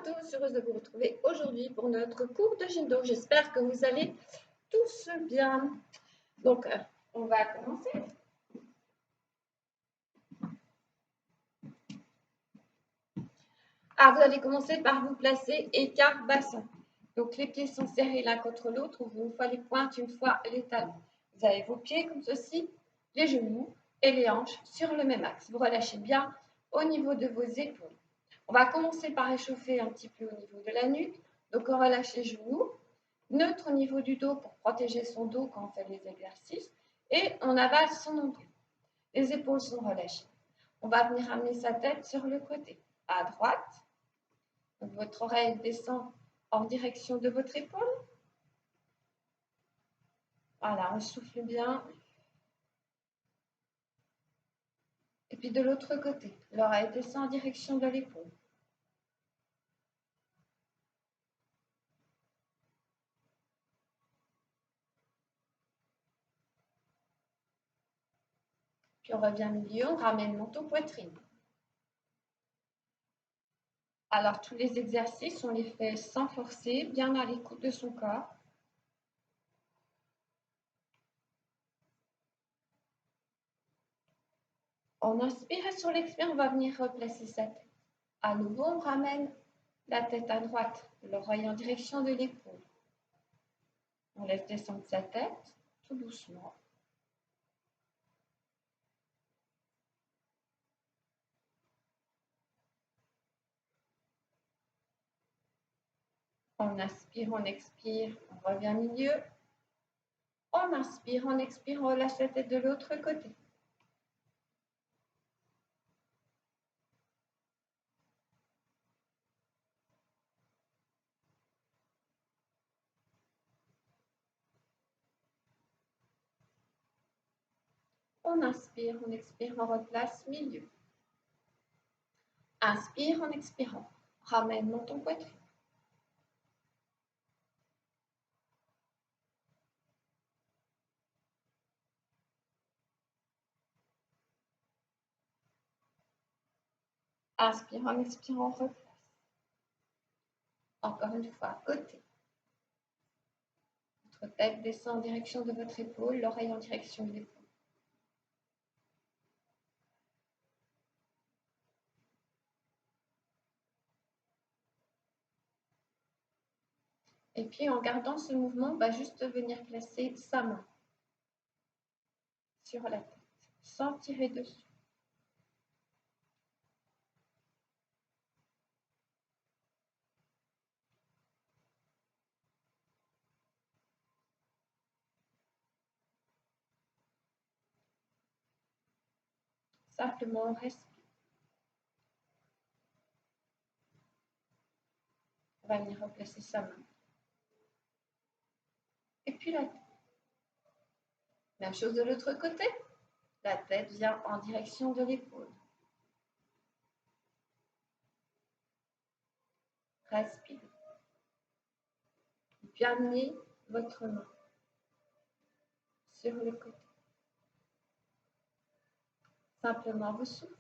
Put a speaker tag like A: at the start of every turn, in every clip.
A: à tous, heureuse de vous retrouver aujourd'hui pour notre cours de Jindo. J'espère que vous allez tous bien. Donc, on va commencer. Vous allez commencer par vous placer écart bassin. Donc, les pieds sont serrés l'un contre l'autre, une fois les pointes, une fois les talons. Vous avez vos pieds comme ceci, les genoux et les hanches sur le même axe. Vous relâchez bien au niveau de vos épaules. On va commencer par échauffer un petit peu au niveau de la nuque. Donc, on relâche les genoux, neutre au niveau du dos pour protéger son dos quand on fait les exercices. Et on avale son nombril. Les épaules sont relâchées. On va venir amener sa tête sur le côté, à droite. Donc, votre oreille descend en direction de votre épaule. Voilà, on souffle bien. Et puis de l'autre côté, l'oreille descend en direction de l'épaule. Puis on revient au milieu, on ramène menton, poitrine. Alors tous les exercices, on les fait sans forcer, bien à l'écoute de son corps. On inspire et sur l'expire, on va venir replacer sa tête. À nouveau, on ramène la tête à droite, l'oreille en direction de l'épaule. On laisse descendre sa tête tout doucement. On inspire, on expire, on revient au milieu. On inspire, on expire, on relâche la tête de l'autre côté. On inspire, on expire, on replace milieu. Inspire en expirant. Ramène menton, poitrine. Inspire en expirant, replace. Encore une fois, côté. Votre tête descend en direction de votre épaule, l'oreille en direction de l'épaule. Et puis en gardant ce mouvement, on va juste venir placer sa main sur la tête, sans tirer dessus. Simplement, on respire. On va venir replacer sa main. Et puis la tête. Même chose de l'autre côté. La tête vient en direction de l'épaule. Respirez. Et puis amenez votre main sur le côté. Simplement vous soufflez.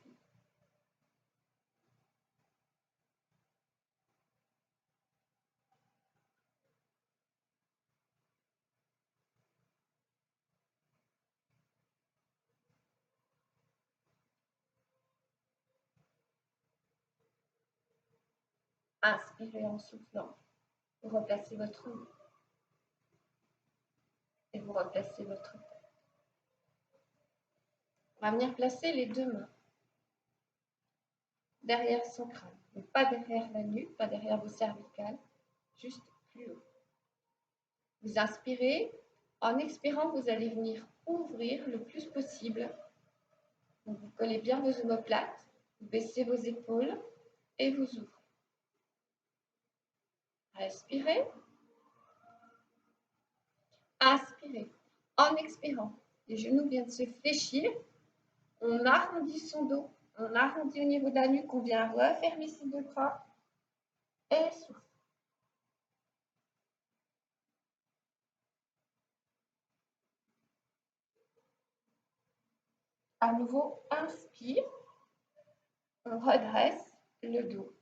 A: Inspirez en soufflant. Vous replacez votre main. Et vous replacez votre tête. On va venir placer les deux mains derrière son crâne. Donc pas derrière la nuque, pas derrière vos cervicales, juste plus haut. Vous inspirez. En expirant, vous allez venir ouvrir le plus possible. Donc vous collez bien vos omoplates, vous baissez vos épaules et vous ouvrez. Respirez. Inspirez. En expirant, les genoux viennent se fléchir. On arrondit son dos. On arrondit au niveau de la nuque. On vient refermer ses deux bras. Et souffle. À nouveau, inspire. On redresse le dos.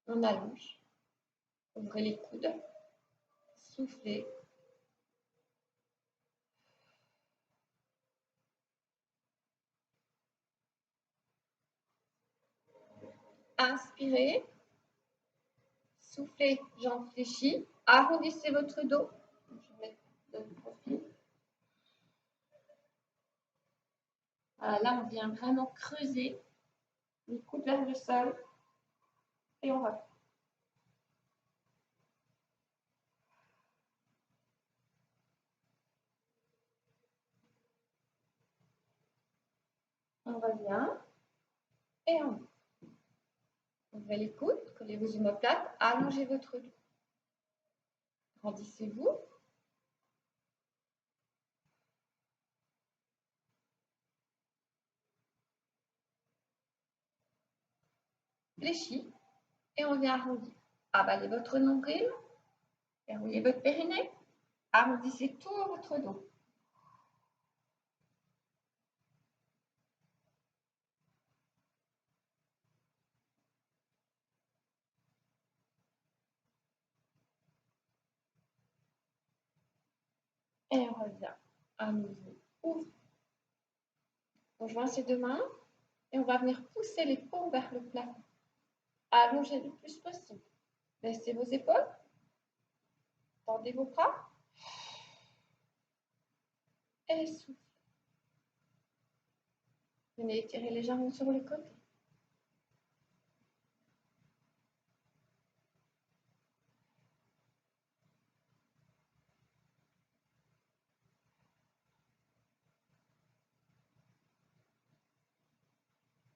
A: On allonge. Ouvrez les coudes. Soufflez. Inspirez. Soufflez, jambes fléchies. Arrondissez votre dos. Je vais mettre de profil. Voilà, là, on vient vraiment creuser les coudes vers le sol et on refait. On revient et on ouvre. Ouvrez les coudes, collez vos omoplates, allongez votre dos. Grandissez-vous. Fléchis et on vient arrondir. Avalez votre nombril, verrouillez votre périnée, arrondissez tout votre dos. Et on revient à nouveau. Ouvre. On joint ses deux mains et on va venir pousser les paumes vers le plafond. Allongez le plus possible. Baissez vos épaules. Tendez vos bras. Et soufflez. Venez étirer légèrement sur le côté.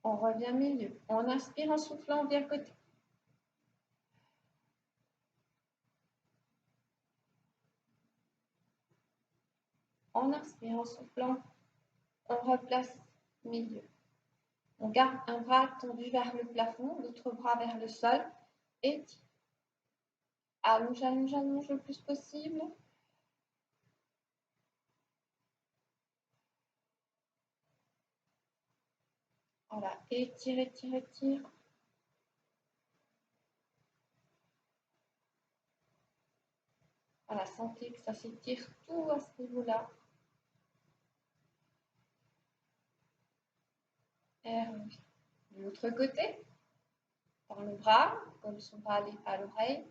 A: On revient milieu. On inspire en soufflant, on vient côté. On inspire en soufflant, on replace milieu. On garde un bras tendu vers le plafond, l'autre bras vers le sol et tire. Allonge, allonge, allonge le plus possible. Voilà, étire, étire, étire. Voilà, sentez que ça s'étire tout à ce niveau-là. Et de l'autre côté, dans le bras, comme son bras à l'oreille.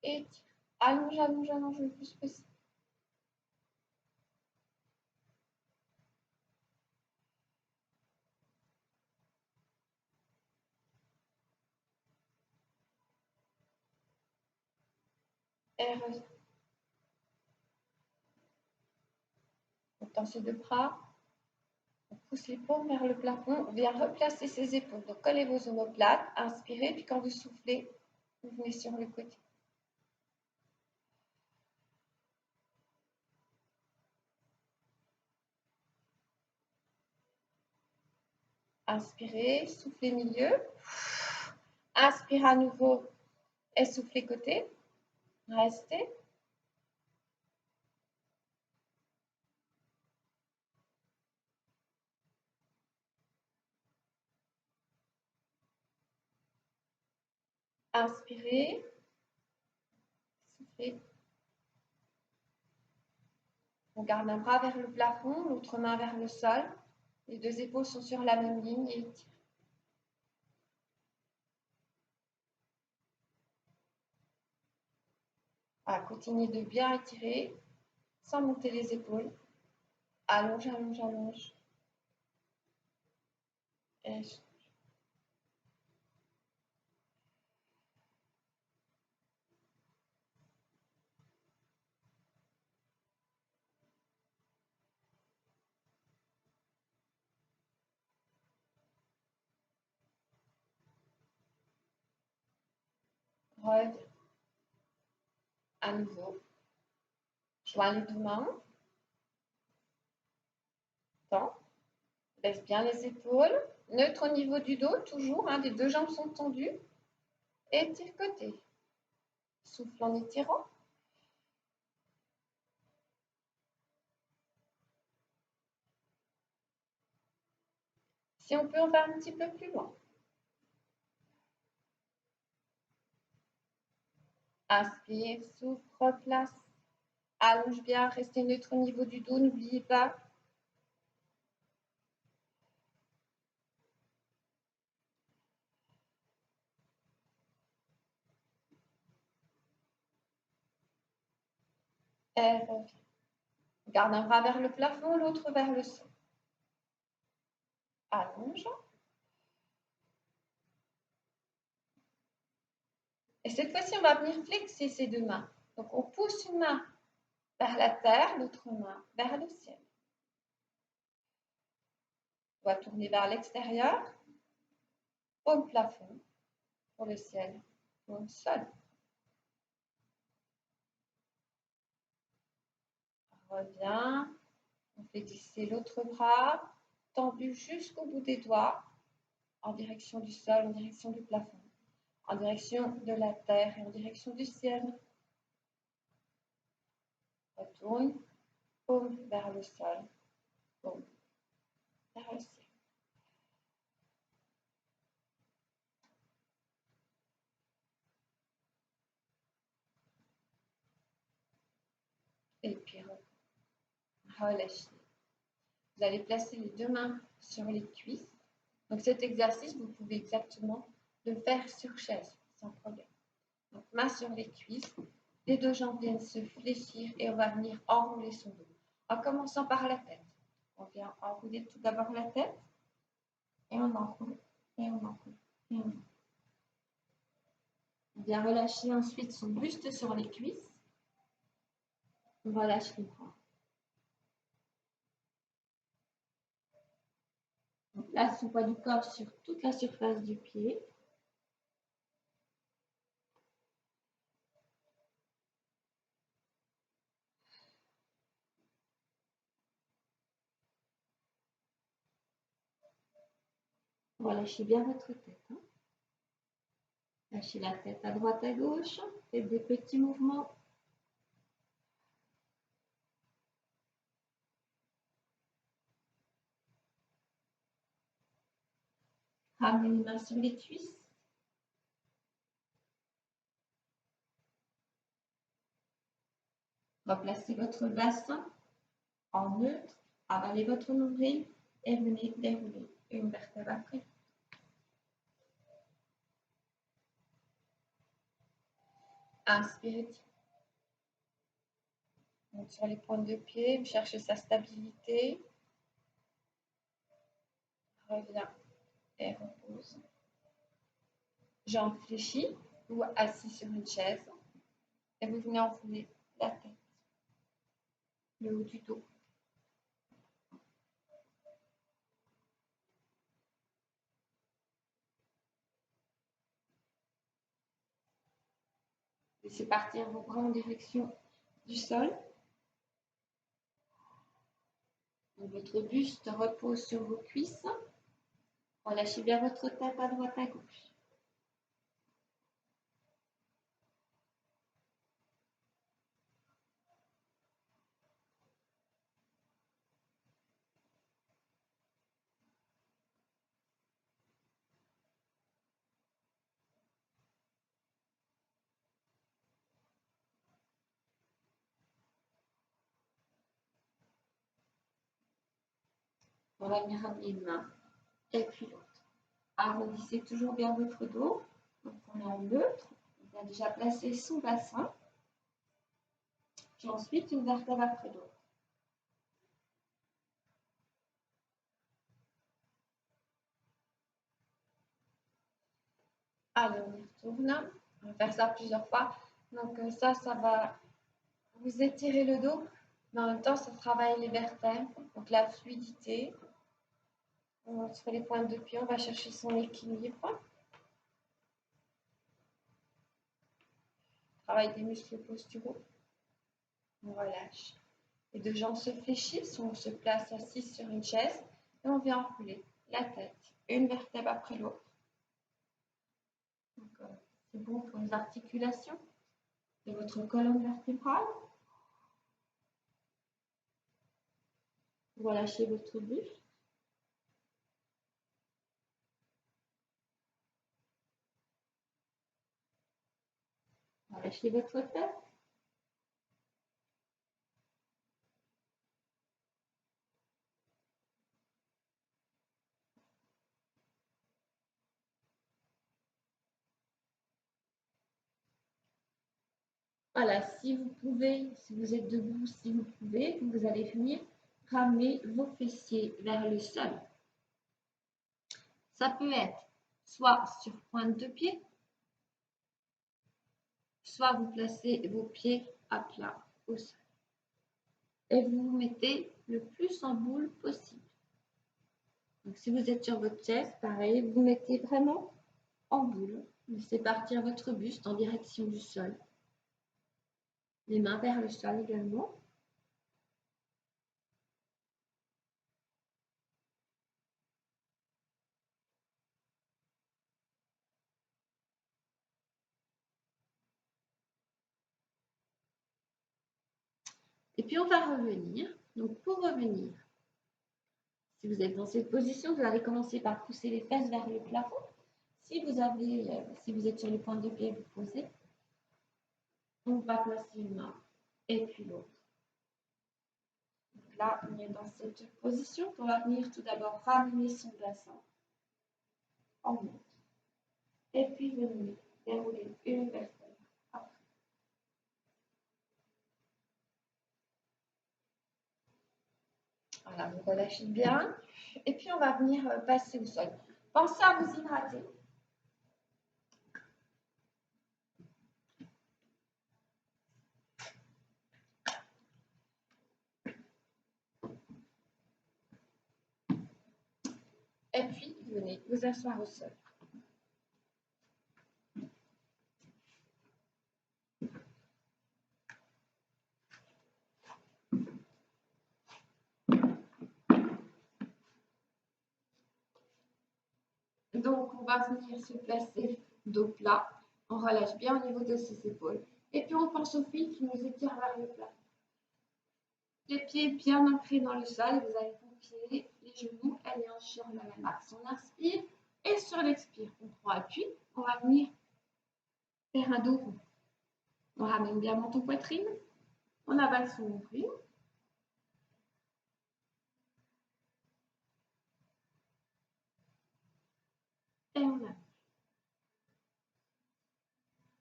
A: Et tire. Allonge, allonge, allonge le plus possible. Et reviens. On tend ses deux bras. On pousse les paumes vers le plafond. On vient replacer ses épaules. Donc, collez vos omoplates. Inspirez. Puis, quand vous soufflez, vous venez sur le côté. Inspirez. Soufflez milieu. Inspirez à nouveau. Et soufflez côté. Restez. Inspirez. Soufflez. On garde un bras vers le plafond, l'autre main vers le sol. Les deux épaules sont sur la même ligne et étire. Voilà, continuez de bien étirer sans monter les épaules. Allonge, allonge, allonge. Et reviens. À nouveau. Joins les deux mains. Tends. Baisse bien les épaules. Neutre au niveau du dos, toujours. Les deux jambes sont tendues. Étire côté. Souffle en étirant. Si on peut, on va un petit peu plus loin. Inspire, souffle, replace. Allonge bien, restez neutre au niveau du dos, n'oubliez pas. Et reviens. Garde un bras vers le plafond, l'autre vers le sol. Allonge. Et cette fois-ci, on va venir flexer ces deux mains. Donc, on pousse une main vers la terre, l'autre main vers le ciel. On va tourner vers l'extérieur, au plafond, pour le ciel, au sol. On revient. On fait glisser l'autre bras, tendu jusqu'au bout des doigts, en direction du sol, en direction du plafond, en direction de la terre et en direction du ciel. Retourne, paume vers le sol, paume vers le ciel. Et puis relâchez. Vous allez placer les deux mains sur les cuisses. Donc cet exercice, vous pouvez exactement le faire sur chaise, sans problème. Donc main sur les cuisses, les deux jambes viennent se fléchir et on va venir enrouler son dos. En commençant par la tête. On vient enrouler tout d'abord la tête et on enroule, et on enroule, et on enroule. On vient relâcher ensuite son buste sur les cuisses. On relâche les bras. On place le poids du corps sur toute la surface du pied. Relâchez bien votre tête. Lâchez la tête à droite, à gauche. Faites des petits mouvements. Ramenez les mains sur les cuisses. Replacez votre bassin en neutre. Avalez votre nombril et venez dérouler une vertèbre après. Inspirez. Donc, sur les pointes de pied, cherchez sa stabilité. Reviens et repose. Jambes fléchies ou assis sur une chaise. Et vous venez enrouler la tête, le haut du dos. Laissez partir vos bras en direction du sol. Donc, votre buste repose sur vos cuisses. Relâchez bien votre tête à droite, à gauche. On va venir ramener une main et puis l'autre. Arrondissez toujours bien votre dos. Donc on est en neutre. On a déjà placé son bassin. Puis ensuite une vertèbre après l'autre. Allez, on y retourne. On va faire ça plusieurs fois. Donc ça va vous étirer le dos, mais en même temps, ça travaille les vertèbres, donc la fluidité. Sur les pointes de pied, on va chercher son équilibre. Travail des muscles posturaux. On relâche. Les deux jambes se fléchissent, on se place assis sur une chaise et on vient enrouler la tête, une vertèbre après l'autre. C'est bon pour les articulations de votre colonne vertébrale. Relâchez votre buste. Relâchez votre tête. Voilà, si vous pouvez, si vous êtes debout, si vous pouvez, vous allez venir ramener vos fessiers vers le sol. Ça peut être soit sur pointe de pied, soit vous placez vos pieds à plat au sol. Et vous vous mettez le plus en boule possible. Donc si vous êtes sur votre chaise, pareil, vous mettez vraiment en boule. Laissez partir votre buste en direction du sol. Les mains vers le sol également. Et puis on va revenir. Donc pour revenir, si vous êtes dans cette position, vous allez commencer par pousser les fesses vers le plafond. Si vous êtes sur le point de pied, vous posez. On va placer une main et puis l'autre. Donc là, on est dans cette position. On va venir tout d'abord ramener son bassin en haut. Et puis venir dérouler une vertèbre après. Voilà, vous relâchez bien. Et puis on va venir passer au sol. Pensez à vous hydrater. Et puis, venez vous asseoir au sol. Donc, on va venir se placer dos plat. On relâche bien au niveau de ses épaules. Et puis, on pense aux pieds qui nous étirent vers le plat. Les pieds bien ancrés dans le sol. Vous avez vos pieds, les genoux et les hanches sur la même axe. On inspire et sur l'expire, on prend appui. On va venir faire un dos rond. On ramène bien menton poitrine. On avale son nombril. Et on avale.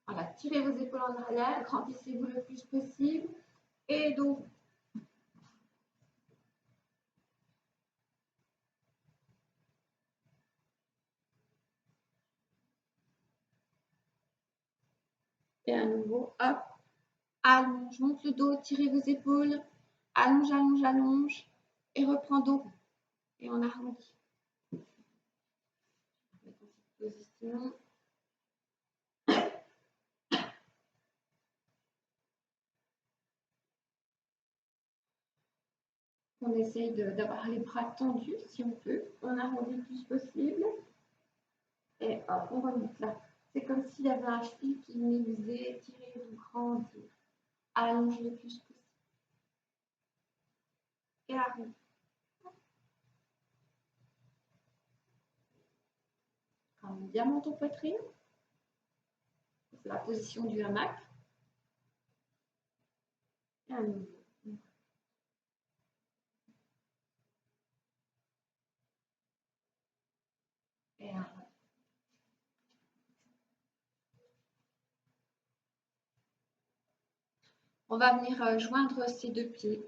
A: Voilà, tirez vos épaules en arrière, grandissez-vous le plus possible. Et dos rond. Et à nouveau, hop, allonge, monte le dos, tirez vos épaules, allonge, allonge, allonge, et reprend dos. Et on arrondit. Position. On essaye d'avoir les bras tendus si on peut. On arrondit le plus possible. Et hop, on remonte là. C'est comme s'il y avait un fil qui nous faisait étirer ou grandir. Allonge le plus possible. Et arrondis. Ramène bien menton poitrine. C'est la position du hamac. Et à nouveau. Et un. On va venir joindre ces deux pieds.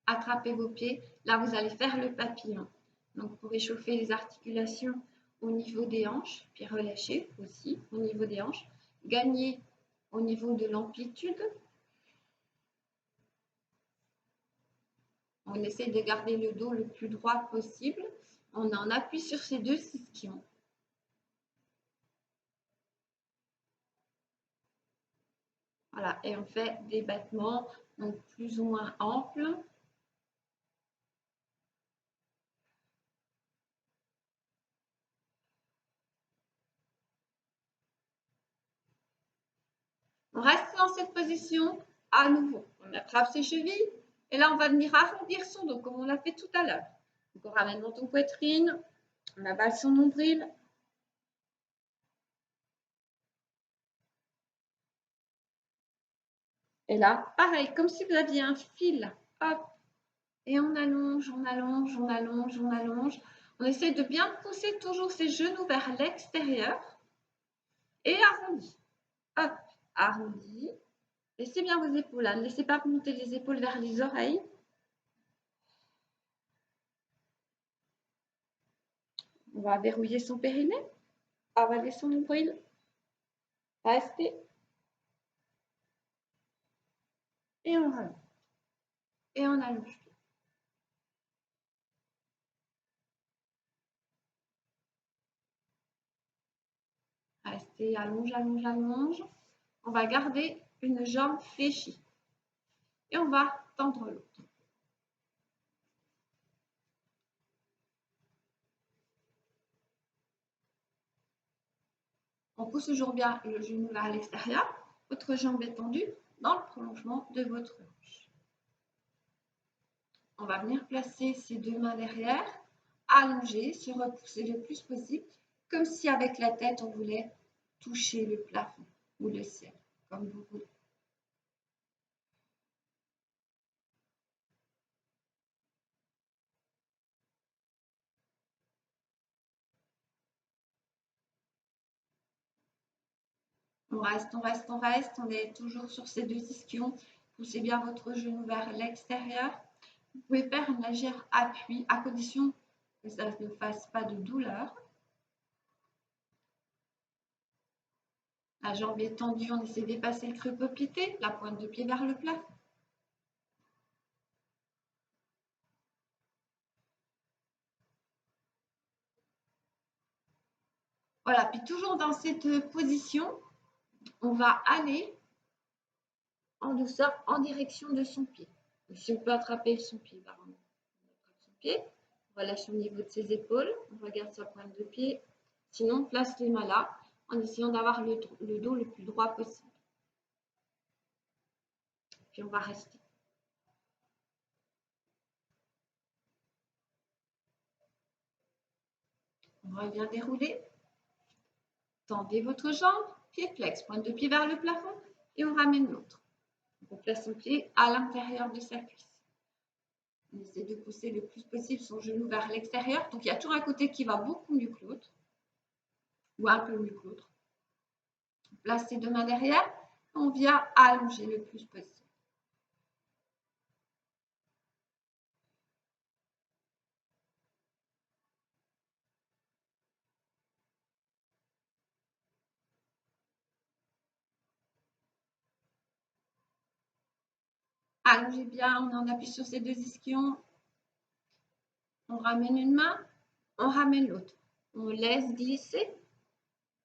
A: Attrapez vos pieds. Là, vous allez faire le papillon. Donc, pour réchauffer les articulations au niveau des hanches, puis relâcher aussi au niveau des hanches. Gagnez au niveau de l'amplitude. On essaie de garder le dos le plus droit possible. On en appuie sur ces deux ischions. Voilà, et on fait des battements donc plus ou moins amples. On reste dans cette position. À nouveau, on attrape ses chevilles. Et là, on va venir arrondir son dos, comme on l'a fait tout à l'heure. Donc, on ramène menton poitrine. On avale son nombril. Et là, pareil, comme si vous aviez un fil. Hop. Et on allonge, on allonge, on allonge, on allonge. On essaie de bien pousser toujours ses genoux vers l'extérieur. Et arrondi. Hop, arrondi. Laissez bien vos épaules là. Ne laissez pas monter les épaules vers les oreilles. On va verrouiller son périnée. Avaler son nombril. Restez. Et on rallonge. Et on allonge. Restez, allonge, allonge, allonge. On va garder une jambe fléchie. Et on va tendre l'autre. On pousse toujours bien le genou vers l'extérieur. Votre jambe est tendue dans le prolongement de votre hanche. On va venir placer ses deux mains derrière, allonger, se repousser le plus possible, comme si avec la tête on voulait toucher le plafond ou le ciel, comme vous voulez. On reste, on reste, on reste. On est toujours sur ces deux ischions. Poussez bien votre genou vers l'extérieur. Vous pouvez faire un légère appui à condition que ça ne fasse pas de douleur. La jambe est tendue, on essaie d'effacer le creux poplité, la pointe de pied vers le plafond. Voilà, puis toujours dans cette position, on va aller en douceur en direction de son pied. Donc, si on peut attraper son pied, on attrape son pied, on relâche au niveau de ses épaules, on regarde sa pointe de pied. Sinon, on place les mains là, en essayant d'avoir le dos le plus droit possible. Puis on va rester. On revient dérouler. Tendez votre jambe, pied flex, pointe de pied vers le plafond et on ramène l'autre. On place son pied à l'intérieur de sa cuisse. On essaie de pousser le plus possible son genou vers l'extérieur. Donc il y a toujours un côté qui va beaucoup mieux que l'autre ou un peu mieux que l'autre. On place ses deux mains derrière. On vient allonger le plus possible. Allongez bien, on en appuie sur ces deux ischions. On ramène une main, on ramène l'autre. On laisse glisser.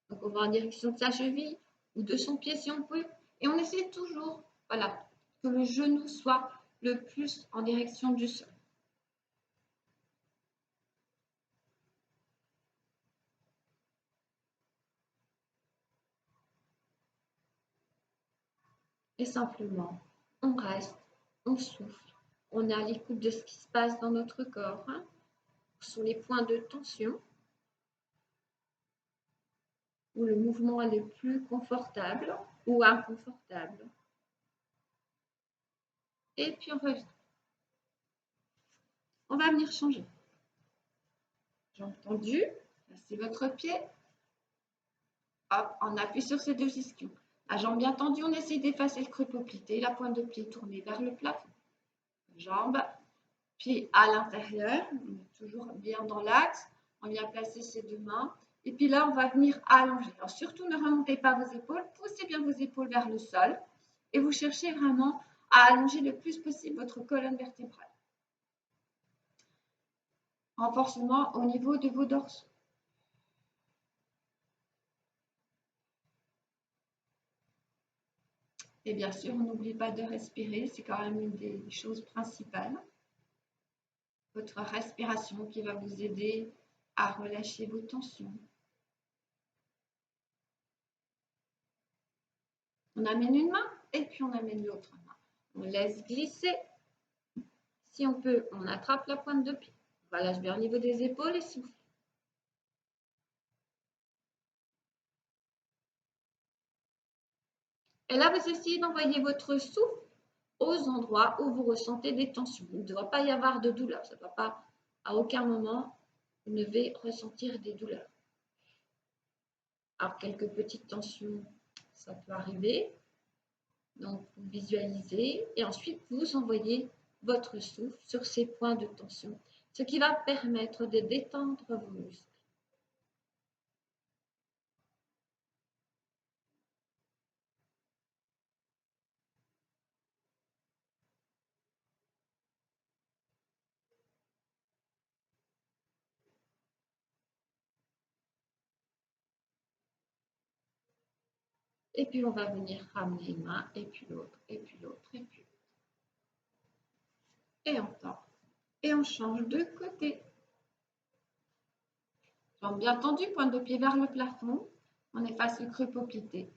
A: Donc on va en direction de sa cheville ou de son pied si on peut. Et on essaie toujours, voilà, que le genou soit le plus en direction du sol. Et simplement, on reste, on souffle, on est à l'écoute de ce qui se passe dans notre corps. Ce sont les points de tension où le mouvement est le plus confortable ou inconfortable. Et puis on revient. On va venir changer. Jambe tendue, placez votre pied. Hop, on appuie sur ces deux ischions. La jambe bien tendue, on essaie d'effacer le creux poplité, la pointe de pied tournée vers le plafond. Jambe, pied à l'intérieur, on est toujours bien dans l'axe. On vient placer ses deux mains. Et puis là, on va venir allonger. Alors surtout, ne remontez pas vos épaules, poussez bien vos épaules vers le sol. Et vous cherchez vraiment à allonger le plus possible votre colonne vertébrale. Renforcement au niveau de vos dorsaux. Et bien sûr, on n'oublie pas de respirer, c'est quand même une des choses principales. Votre respiration qui va vous aider à relâcher vos tensions. On amène une main et puis on amène l'autre main. On laisse glisser. Si on peut, on attrape la pointe de pied. On relâche bien au niveau des épaules et souffle. Et là, vous essayez d'envoyer votre souffle aux endroits où vous ressentez des tensions. Il ne doit pas y avoir de douleur. Ça ne doit pas, à aucun moment, vous ne devez ressentir des douleurs. Alors, quelques petites tensions, ça peut arriver. Donc, vous visualisez et ensuite, vous envoyez votre souffle sur ces points de tension, ce qui va permettre de détendre vos muscles. Et puis, on va venir ramener une main, et puis l'autre, et puis l'autre, et puis l'autre. Et on tend. Et on change de côté. Jambes bien tendues, pointe de pied vers le plafond. On efface le creux poplité.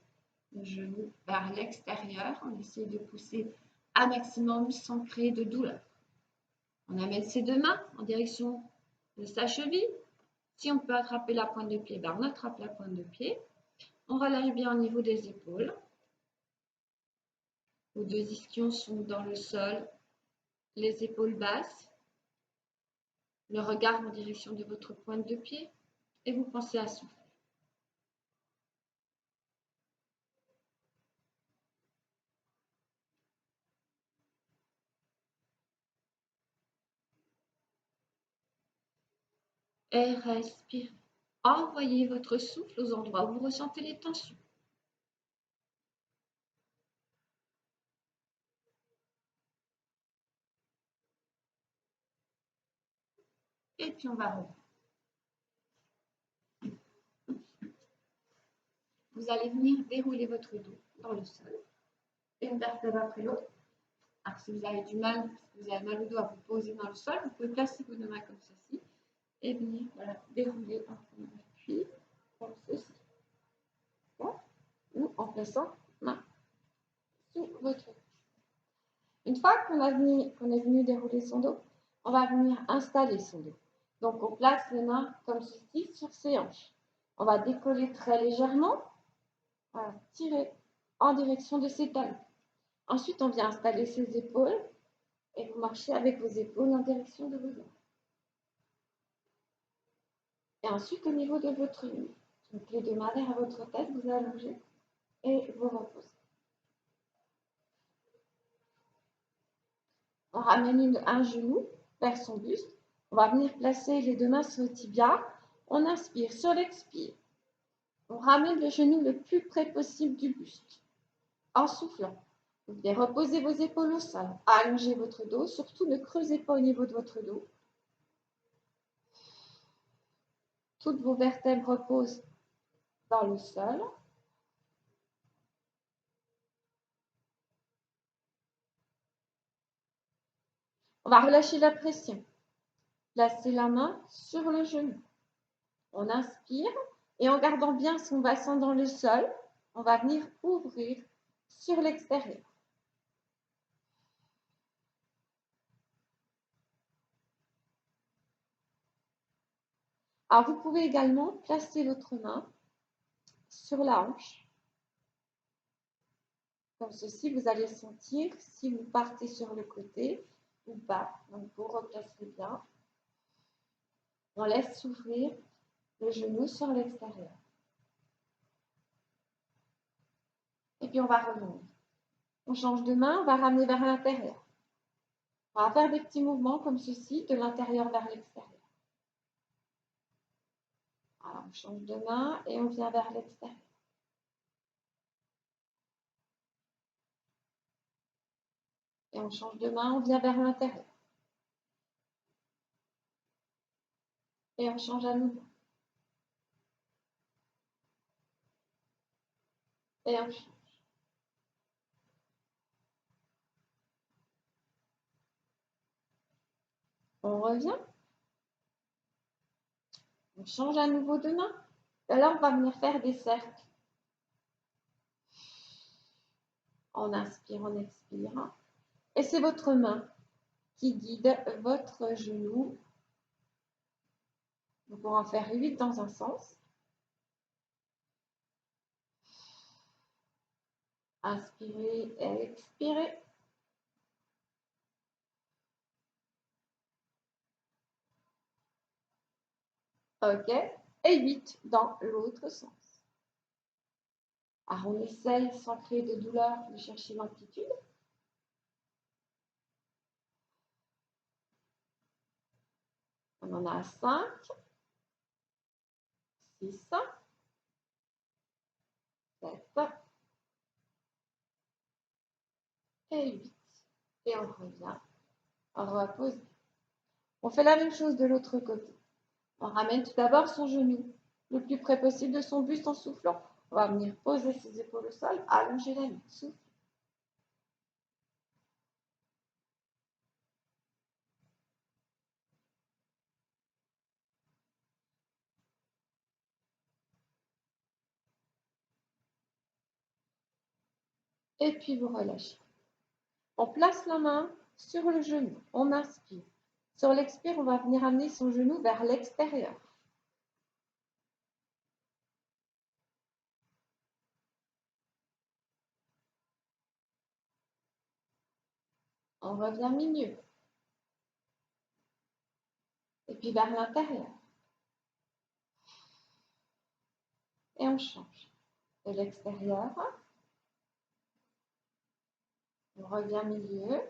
A: Le genou vers l'extérieur. On essaie de pousser un maximum sans créer de douleur. On amène ses deux mains en direction de sa cheville. Si on peut attraper la pointe de pied, ben on attrape la pointe de pied. On relâche bien au niveau des épaules. Vos deux ischions sont dans le sol, les épaules basses. Le regard en direction de votre pointe de pied. Et vous pensez à souffler. Et respirez. Envoyez votre souffle aux endroits où vous ressentez les tensions. Et puis on va revenir. Vous allez venir dérouler votre dos dans le sol, une vertèbre après l'autre. Alors si vous avez du mal, si vous avez mal au dos à vous poser dans le sol, vous pouvez placer vos deux mains comme ceci et venir dérouler en prenant appui comme ceci. Bon. Ou en plaçant main sur votre dos. Une fois qu'on est venu dérouler son dos, on va venir installer son dos. Donc on place les mains comme ceci sur ses hanches. On va décoller très légèrement, tirer en direction de ses talons. Ensuite, on vient installer ses épaules et vous marchez avec vos épaules en direction de vos hanches. Et ensuite, au niveau de votre nuque, donc les deux mains derrière votre tête, vous allongez et vous reposez. On ramène un genou vers son buste. On va venir placer les deux mains sur le tibia. On inspire. Sur l'expire, on ramène le genou le plus près possible du buste. En soufflant, vous venez reposer vos épaules au sol. Allongez votre dos. Surtout, ne creusez pas au niveau de votre dos. Toutes vos vertèbres reposent dans le sol. On va relâcher la pression. Placez la main sur le genou. On inspire et en gardant bien son bassin dans le sol, on va venir ouvrir sur l'extérieur. Alors, vous pouvez également placer votre main sur la hanche. Comme ceci, vous allez sentir si vous partez sur le côté ou pas. Donc, vous replacez bien. On laisse s'ouvrir le genou sur l'extérieur. Et puis, on va revenir. On change de main, on va ramener vers l'intérieur. On va faire des petits mouvements comme ceci, de l'intérieur vers l'extérieur. Alors, on change de main et on vient vers l'extérieur. Et on change de main, on vient vers l'intérieur. Et on change à nouveau. Et on change. On revient. On change à nouveau de main. Et là, on va venir faire des cercles. On inspire, on expire. Et c'est votre main qui guide votre genou. Donc, on va en faire 8 dans un sens. Inspirez, expirez. OK. Et 8 dans l'autre sens. Alors, on essaye, sans créer de douleur, de chercher l'amplitude. On en a 5, 6, 7 et 8. Et on revient, on repose. On fait la même chose de l'autre côté. On ramène tout d'abord son genou le plus près possible de son buste en soufflant. On va venir poser ses épaules au sol, allonger la nuque, souffle. Et puis vous relâchez. On place la main sur le genou, on inspire. Sur l'expire, on va venir amener son genou vers l'extérieur. On revient milieu. Et puis vers l'intérieur. Et on change. De l'extérieur. On revient milieu.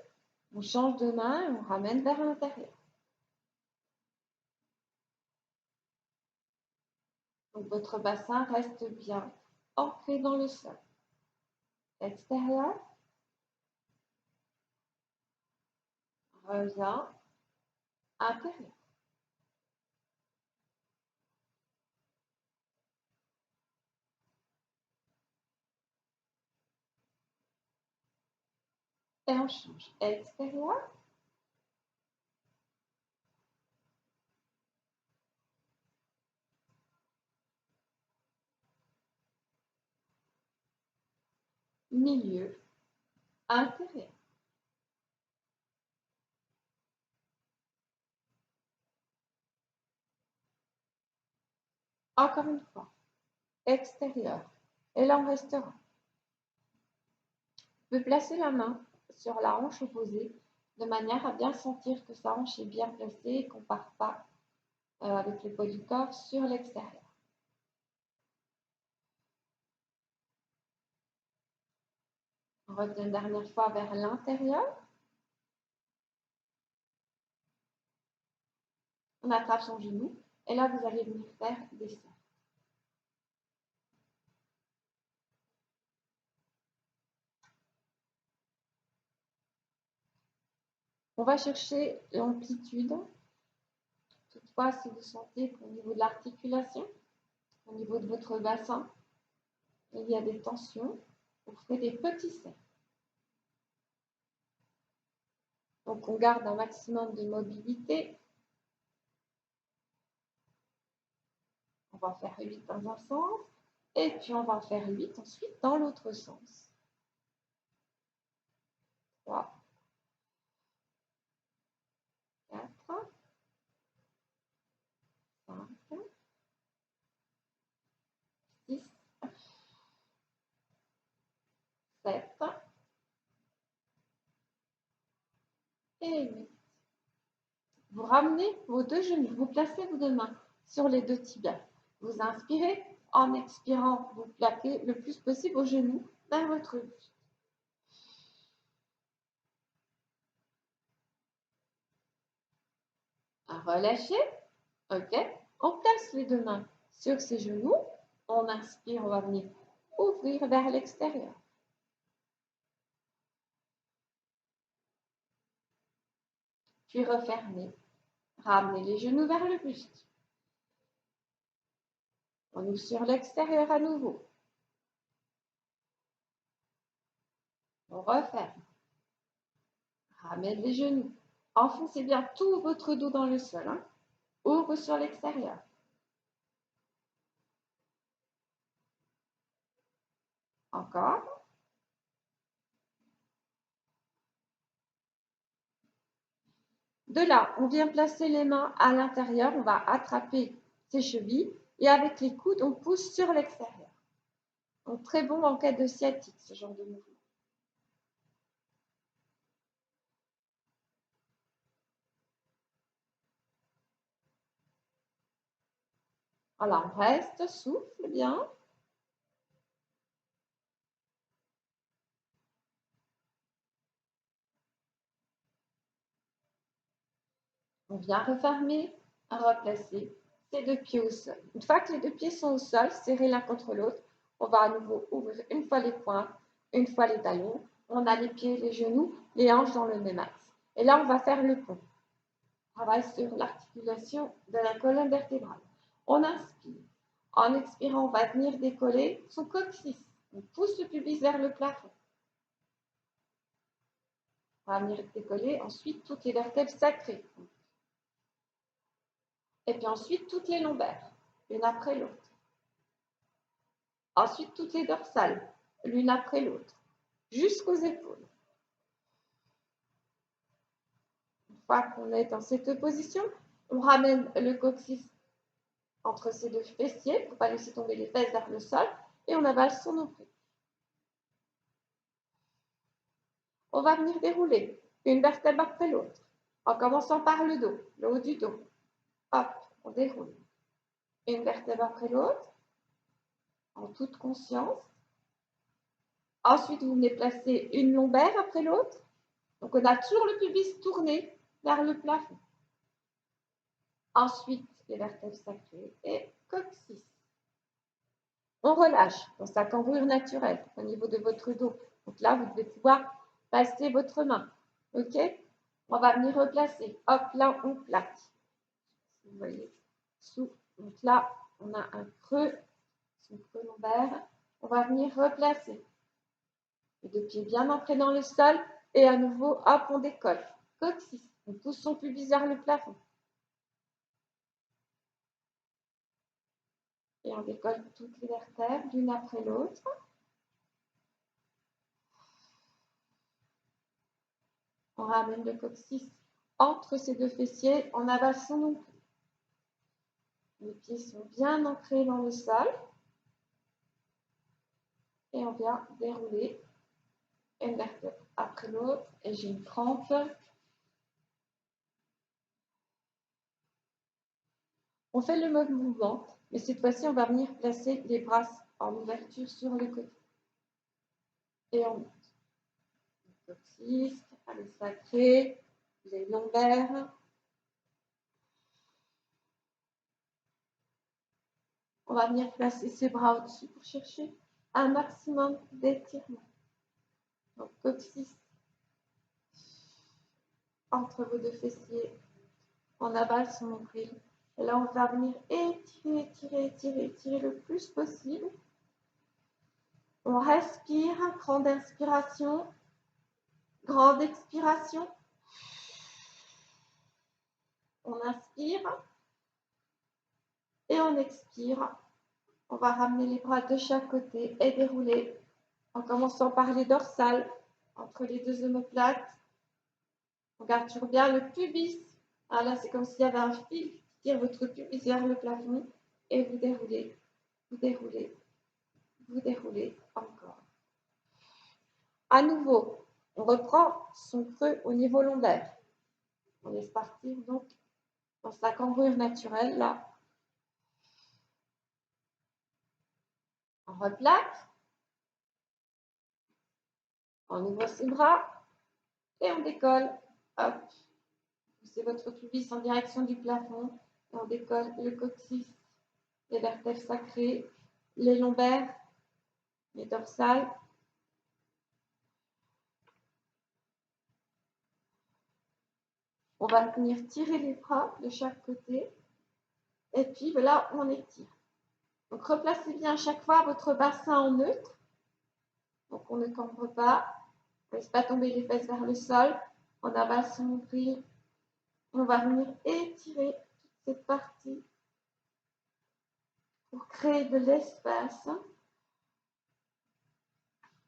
A: On change de main et on ramène vers l'intérieur. Donc votre bassin reste bien ancré dans le sol. Extérieur. Revient. Intérieur. Et on change. Extérieur. Milieu. Intérieur. Encore une fois. Extérieur. Et là, on restera. Vous pouvez placer la main sur la hanche opposée de manière à bien sentir que sa hanche est bien placée et qu'on ne part pas avec le poids du corps sur l'extérieur. On revient une dernière fois vers l'intérieur. On attrape son genou et là, vous allez venir faire des cercles. On va chercher l'amplitude. Toutefois, si vous sentez qu'au niveau de l'articulation, au niveau de votre bassin, il y a des tensions, vous ferez des petits cercles. Donc, on garde un maximum de mobilité. On va faire 8 dans un sens et puis on va faire 8 ensuite dans l'autre sens. 3, 4, 5, 6, 7 et 8. Vous ramenez vos deux genoux, vous placez vos deux mains sur les deux tibias. Vous inspirez, en expirant, vous plaquez le plus possible vos genoux vers votre buste. Relâchez, ok. On place les deux mains sur ses genoux. On inspire, on va venir ouvrir vers l'extérieur. Puis refermer. Ramenez les genoux vers le buste. On ouvre sur l'extérieur à nouveau. On referme. Ramène les genoux. Enfoncez bien tout votre dos dans le sol. Hein. Ouvre sur l'extérieur. Encore. De là, on vient placer les mains à l'intérieur. On va attraper ses chevilles et avec les coudes, on pousse sur l'extérieur. Donc, très bon en cas de sciatique, ce genre de mouvement. Voilà, on reste, souffle bien. On vient refermer, replacer ces deux pieds au sol. Une fois que les deux pieds sont au sol, serrés l'un contre l'autre, on va à nouveau ouvrir une fois les pointes, une fois les talons. On a les pieds, les genoux, les hanches dans le même axe. Et là, on va faire le pont. On travaille sur l'articulation de la colonne vertébrale. On inspire. En expirant, on va venir décoller son coccyx. On pousse le pubis vers le plafond. On va venir décoller ensuite toutes les vertèbres sacrées. Et puis ensuite toutes les lombaires, l'une après l'autre. Ensuite toutes les dorsales, l'une après l'autre, jusqu'aux épaules. Une fois qu'on est dans cette position, on ramène le coccyx entre ses deux fessiers pour ne pas laisser tomber les fesses vers le sol et on avale son nombril. On va venir dérouler une vertèbre après l'autre, en commençant par le dos, le haut du dos. Hop, on déroule. Une vertèbre après l'autre, en toute conscience. Ensuite, vous venez placer une lombaire après l'autre. Donc, on a toujours le pubis tourné vers le plafond. Ensuite, les vertèbres sacrées et coccyx. On relâche dans sa cambrure naturelle au niveau de votre dos. Donc là, vous devez pouvoir passer votre main. OK? On va venir replacer. Hop, là, on plaque. Vous voyez, sous. Donc là, on a un creux, son creux lombaire. On va venir replacer. Les deux pieds bien ancrés dans le sol. Et à nouveau, hop, on décolle. Coccyx. On pousse son pubis vers le plafond. Et on décolle toutes les vertèbres l'une après l'autre. On ramène le coccyx entre ces deux fessiers, on avale son nombril. Les pieds sont bien ancrés dans le sol. Et on vient dérouler une vertèbre après l'autre. Et j'ai une crampe. On fait le même mouvement, mais cette fois-ci, on va venir placer les bras en ouverture sur le côté. Et on monte. Le coccyx, le sacré, les lombaires. On va venir placer ses bras au-dessus pour chercher un maximum d'étirement. Donc, coccyx entre vos deux fessiers. On avale son nombril. Et là, on va venir étirer, étirer, étirer, étirer le plus possible. On respire, grande inspiration, grande expiration. On inspire et on expire. On va ramener les bras de chaque côté et dérouler en commençant par les dorsales entre les deux omoplates. On garde toujours bien le pubis. Ah, là, c'est comme s'il y avait un fil qui tire votre pubis vers le plafond et vous déroulez, vous déroulez, vous déroulez encore. À nouveau, on reprend son creux au niveau lombaire. On laisse partir donc dans sa cambrure naturelle là. On replaque. On ouvre ses bras et on décolle. Hop. Poussez votre pubis en direction du plafond et on décolle le coccyx, les vertèbres sacrées, les lombaires, les dorsales. On va venir tirer les bras de chaque côté et puis là, on étire. Donc, replacez bien à chaque fois votre bassin en neutre. Donc, on ne cambre pas. On ne laisse pas tomber les fesses vers le sol. On avale son nombril. On va venir étirer toute cette partie pour créer de l'espace.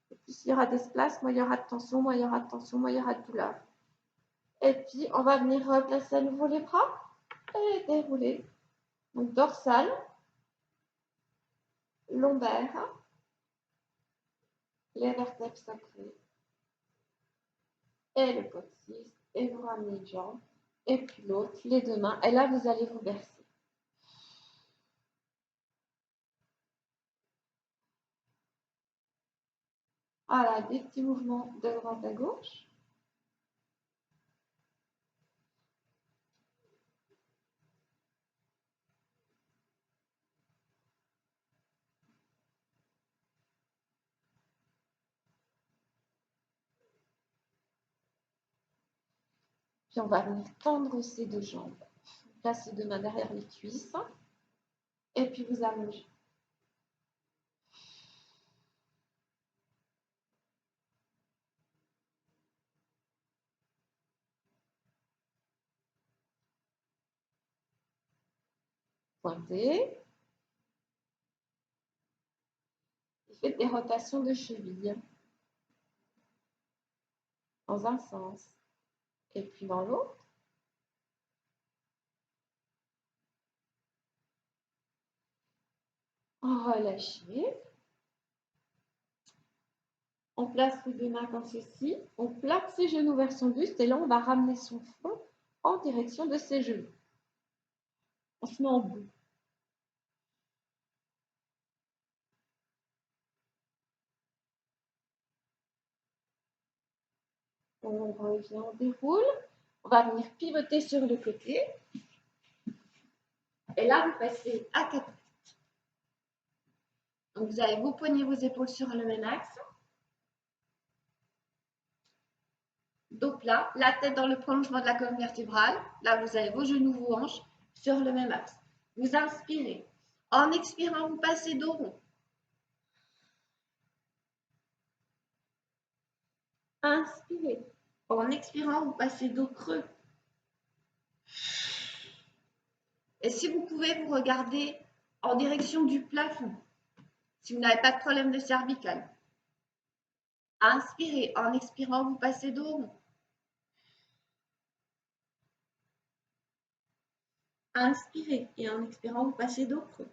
A: Et plus il y aura d'espace, moins il y aura de tension, moins il y aura de tension, moins il y aura de douleur. Et puis, on va venir replacer à nouveau les bras et dérouler. Donc, dorsale, lombaire, les vertèbres sacrées et le coccyx, et vous ramenez une jambe, et puis l'autre, les deux mains, et là vous allez vous bercer. Voilà, des petits mouvements de droite à gauche. Puis on va venir tendre ces deux jambes. Placez deux mains derrière les cuisses. Et puis vous allongez. Pointez. Et faites des rotations de cheville. Dans un sens. Et puis dans l'autre. Relâchez. On place les deux mains comme ceci. On plaque ses genoux vers son buste. Et là, on va ramener son front en direction de ses genoux. On se met en bout. On revient, on déroule. On va venir pivoter sur le côté. Et là, vous passez à quatre. Donc, vous avez vos poignets, vos épaules sur le même axe. Dos plat, la tête dans le prolongement de la colonne vertébrale. Là, vous avez vos genoux, vos hanches sur le même axe. Vous inspirez. En expirant, vous passez dos rond. Inspirez. En expirant, vous passez dos creux. Et si vous pouvez, vous regardez en direction du plafond. Si vous n'avez pas de problème de cervicale. Inspirez. En expirant, vous passez dos rond. Inspirez. Et en expirant, vous passez dos creux.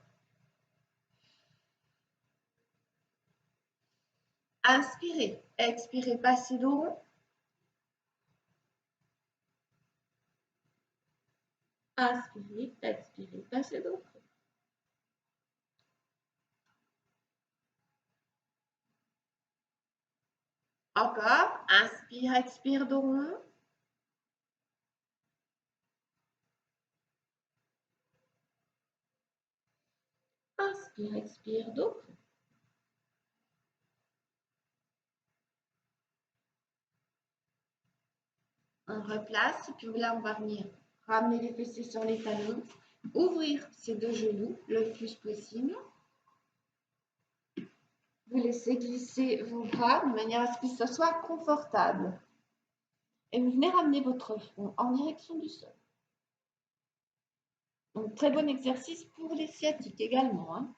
A: Inspirez. Expirez, passez dos rond. Inspirez, expirez, passez dos creux. Encore. Inspire, expire, dos rond. Inspire, expire, dos creux. On replace, et puis là, on va venir ramener les fessiers sur les talons, ouvrir ses deux genoux le plus possible. Vous laissez glisser vos bras de manière à ce que ce soit confortable. Et vous venez ramener votre front en direction du sol. Donc, très bon exercice pour les sciatiques également. Hein.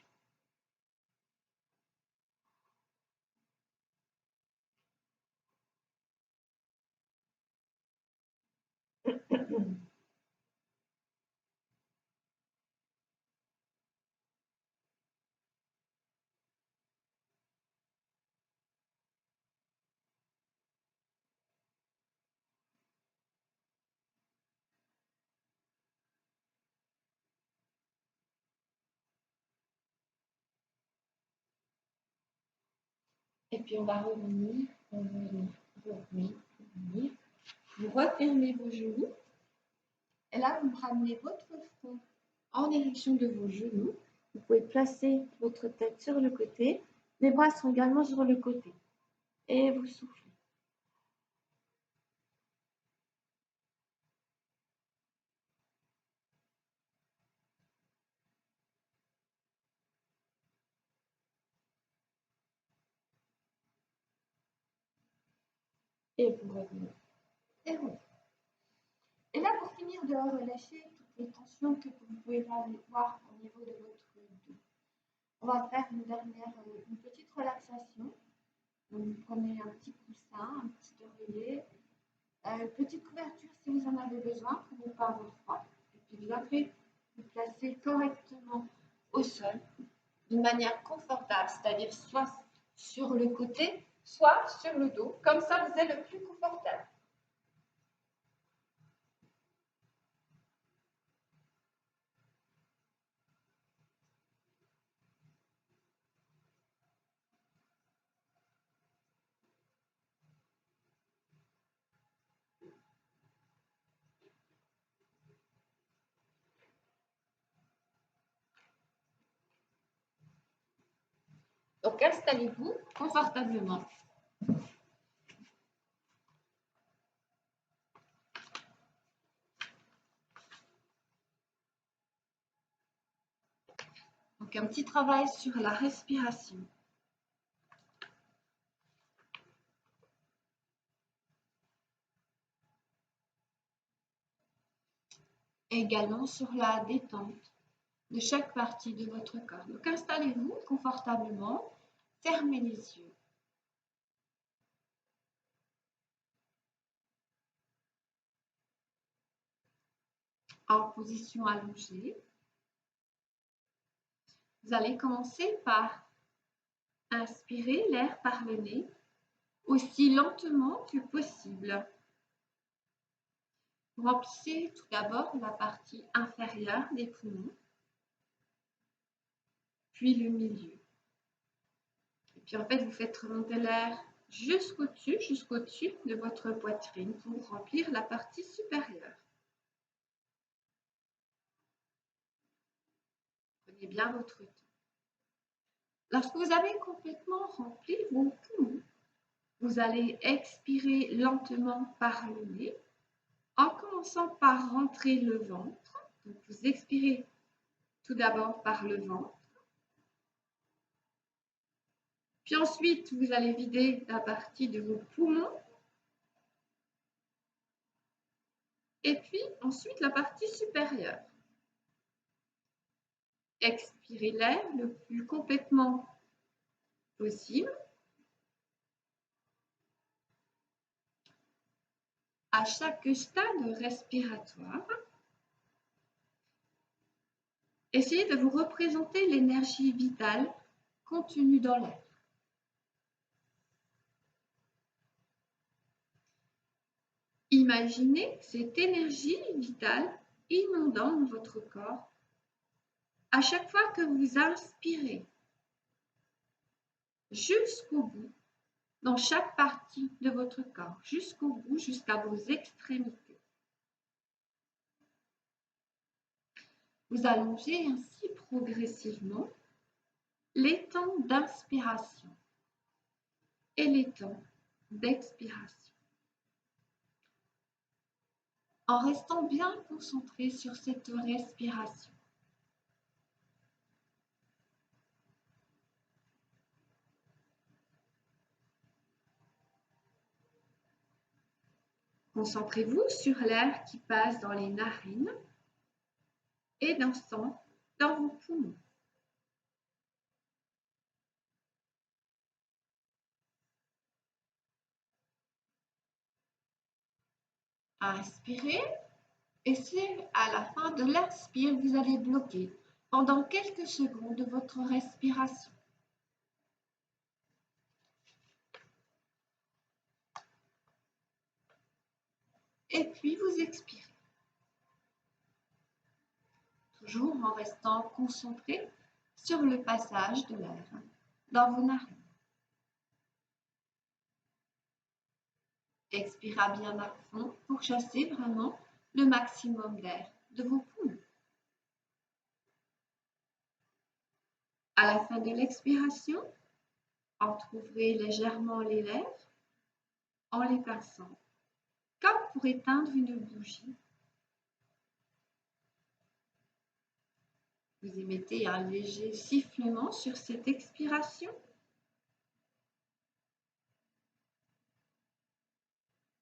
A: Et puis, on va revenir, revenir. Vous refermez vos genoux. Et là, vous ramenez votre front en direction de vos genoux. Vous pouvez placer votre tête sur le côté. Les bras sont également sur le côté. Et vous soufflez. Et vous revenez. Et revenez. Et là, pour finir de relâcher toutes les tensions que vous pouvez avoir au niveau de votre dos, on va faire une petite relaxation. Donc, vous prenez un petit coussin, un petit oreiller, une petite couverture si vous en avez besoin pour ne pas avoir froid. Et puis vous allez vous placer correctement au sol, d'une manière confortable, c'est-à-dire soit sur le côté, soit sur le dos, comme ça vous êtes le plus confortable. Donc installez-vous confortablement. Donc un petit travail sur la respiration. Également sur la détente de chaque partie de votre corps. Donc installez-vous confortablement, fermez les yeux. En position allongée, vous allez commencer par inspirer l'air par le nez aussi lentement que possible. Remplissez tout d'abord la partie inférieure des poumons, puis le milieu. Et puis en fait, vous faites remonter l'air jusqu'au-dessus de votre poitrine pour remplir la partie supérieure. Prenez bien votre temps. Lorsque vous avez complètement rempli vos poumons, vous allez expirer lentement par le nez en commençant par rentrer le ventre. Donc vous expirez tout d'abord par le ventre. Puis ensuite, vous allez vider la partie de vos poumons. Et puis ensuite, la partie supérieure. Expirez l'air le plus complètement possible. À chaque stade respiratoire, essayez de vous représenter l'énergie vitale contenue dans l'air. Imaginez cette énergie vitale inondant votre corps à chaque fois que vous inspirez, jusqu'au bout, dans chaque partie de votre corps, jusqu'au bout, jusqu'à vos extrémités. Vous allongez ainsi progressivement les temps d'inspiration et les temps d'expiration, en restant bien concentré sur cette respiration. Concentrez-vous sur l'air qui passe dans les narines et dans vos poumons. Inspirez et si à la fin de l'inspire, vous allez bloquer pendant quelques secondes votre respiration. Et puis vous expirez. Toujours en restant concentré sur le passage de l'air dans vos narines. Expirez bien à fond pour chasser vraiment le maximum d'air de vos poumons. À la fin de l'expiration, entrouvrez légèrement les lèvres en les pinçant, comme pour éteindre une bougie. Vous émettez un léger sifflement sur cette expiration.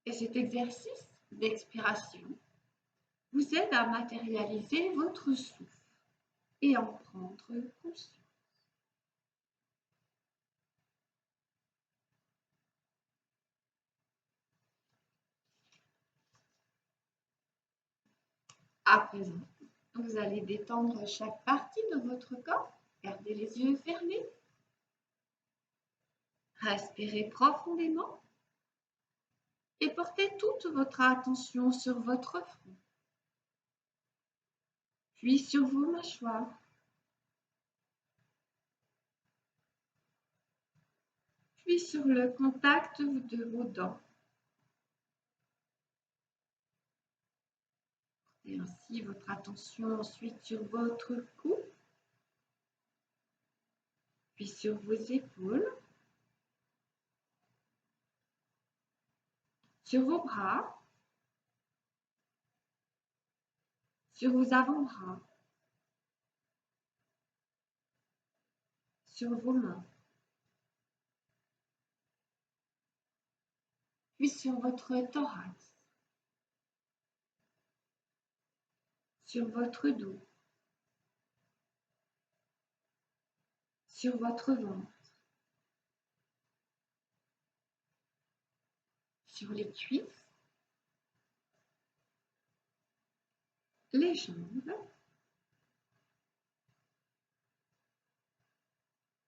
A: Et cet exercice d'expiration vous aide à matérialiser votre souffle et en prendre conscience. À présent, vous allez détendre chaque partie de votre corps. Gardez les yeux fermés. Respirez profondément et portez toute votre attention sur votre front, puis sur vos mâchoires. Puis sur le contact de vos dents. Et ainsi votre attention ensuite sur votre cou, puis sur vos épaules, sur vos bras, sur vos avant-bras, sur vos mains, puis sur votre thorax, sur votre dos, sur votre ventre, sur les cuisses, les jambes,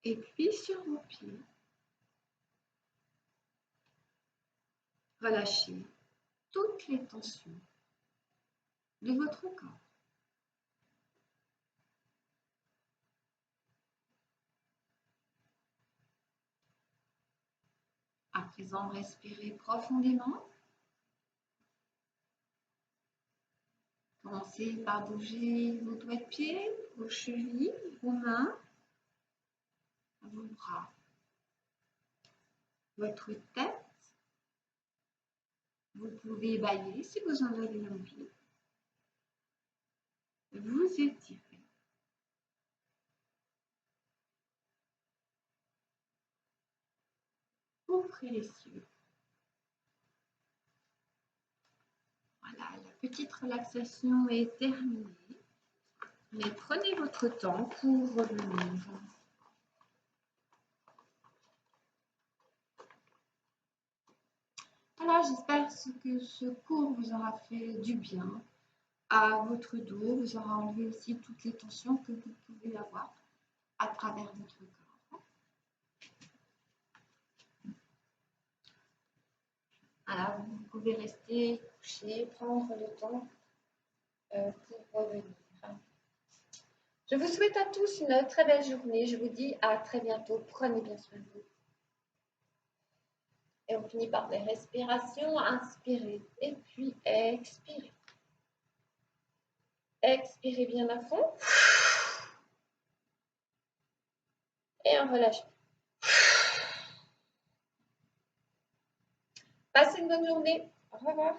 A: et puis sur vos pieds. Relâchez toutes les tensions de votre corps. À présent, respirez profondément. Commencez par bouger vos doigts de pied, vos chevilles, vos mains, vos bras, votre tête. Vous pouvez bâiller si vous en avez envie. Vous étirez. Ouvrez les yeux. Voilà, la petite relaxation est terminée. Mais prenez votre temps pour revenir. Voilà, j'espère que ce cours vous aura fait du bien à votre dos, vous aura enlevé aussi toutes les tensions que vous pouvez avoir à travers votre corps. Alors, vous pouvez rester couché, prendre le temps pour revenir. Je vous souhaite à tous une très belle journée. Je vous dis à très bientôt. Prenez bien soin de vous. Et on finit par des respirations. Inspirez et puis expirez. Expirez bien à fond. Et on relâche. Passez une bonne journée. Au revoir.